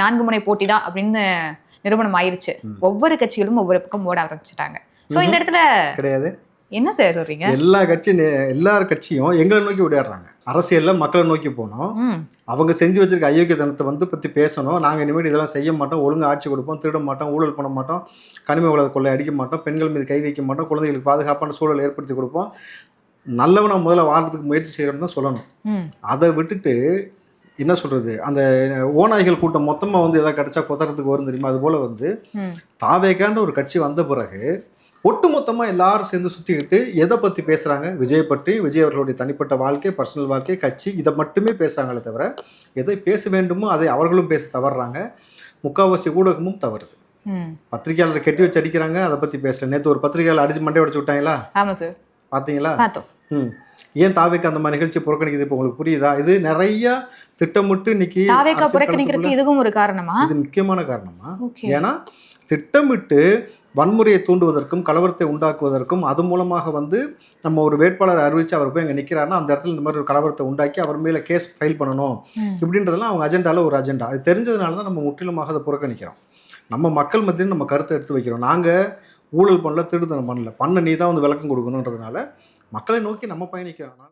4 முனை போட்டி தான் அப்படின்னு நிரூபணம் ஆயிருச்சு. ஒவ்வொரு கட்சிகளும் ஒவ்வொரு பக்கம் ஓட ஆரம்பிச்சுட்டாங்க. ஸோ இந்த இடத்துல கிடையாது. என்ன சார் சொல்றீங்க? எல்லா கட்சியும் எங்களை நோக்கி விளையாடுறாங்க. அரசியல்ல மக்களை நோக்கி போனோம். அவங்க செஞ்சு வச்சிருக்க அயோக்கியத்தனத்தை பத்தி பேசணும். நாங்க இனிமேல் இதெல்லாம் செய்ய மாட்டோம், ஒழுங்கு ஆட்சி கொடுப்போம், திருட மாட்டோம், ஊழல் பண்ண மாட்டோம், கனிம வள கொள்ளை அடிக்க மாட்டோம், பெண்கள் மீது கை வைக்க மாட்டோம், குழந்தைகளுக்கு பாதுகாப்பான சூழல் ஏற்படுத்தி கொடுப்போம், நல்லவனா முதல்ல வாழ்றதுக்கு முயற்சி செய்யறோம்னு தான் சொல்லணும். அதை விட்டுட்டு என்ன சொல்றது, அந்த ஓநாய்கள் கூட்டம் மொத்தமா எதாவது கிடைச்சா கொத்தறதுக்கு வரும் தெரியுமா, அது போல தாவேக்கான்ற ஒரு கட்சி வந்த பிறகு ஒட்டு மொத்தமா எல்லாரும் சேர்ந்து சுத்திக்கிட்டு எதை பத்தி பேசுறாங்க, விஜய் பற்றி, விஜய் அவர்களுடைய தனிப்பட்ட வாழ்க்கை, பர்சனல் வாழ்க்கை, கட்சி, இதை மட்டுமே பேசுறாங்களே தவிர எதை பேச வேண்டுமோ அதை அவர்களும் பேச தவறுறாங்க. முக்கால்வாசி ஊடகமும் தவறுது. பத்திரிகையாளர் கெட்டி வச்சு அடிக்கிறாங்க, அதை பத்தி பேசல. நேற்று ஒரு பத்திரிகையாளர் அடிச்சு மண்டை உடைச்சு விட்டாங்களா? ஆமா சார், பாத்தீங்களா? ஏன் தாவேக்கா அந்த மாதிரி நிகழ்ச்சி புறக்கணிக்குது? இப்போ உங்களுக்கு புரியுதா? இது நிறைய திட்டமிட்டு இன்னைக்கு தாவேக்கா புறக்கணிக்கிறதுக்கு இதுவும் ஒரு காரணமா? இது முக்கியமான காரணமா? ஏன்னா திட்டமிட்டு வன்முறையை தூண்டுவதற்கும் கலவரத்தை உண்டாக்குவதற்கும் அது மூலமாக நம்ம ஒரு வேட்பாளரை அறிவிச்சு அவர் போய் அங்கே நிற்கிறாருன்னா அந்த இடத்துல இந்த மாதிரி ஒரு கலவரத்தை உண்டாக்கி அவர் மேலே கேஸ் ஃபைல் பண்ணணும் இப்படின்றதெல்லாம் அவங்க அஜெண்டாவில் ஒரு அஜெண்டா. அது தெரிஞ்சதுனால தான் நம்ம முற்றிலுமாக அதை புறக்கணிக்கிறோம். நம்ம மக்கள் மத்தியில் நம்ம கருத்தை எடுத்து வைக்கிறோம். நாங்கள் ஊழல் பண்ணல, திருடுதனம் பண்ணல, நீ தான் விளக்கம் கொடுக்கணுன்றதுனால மக்களை நோக்கி நம்ம பயணிக்கிறோம்.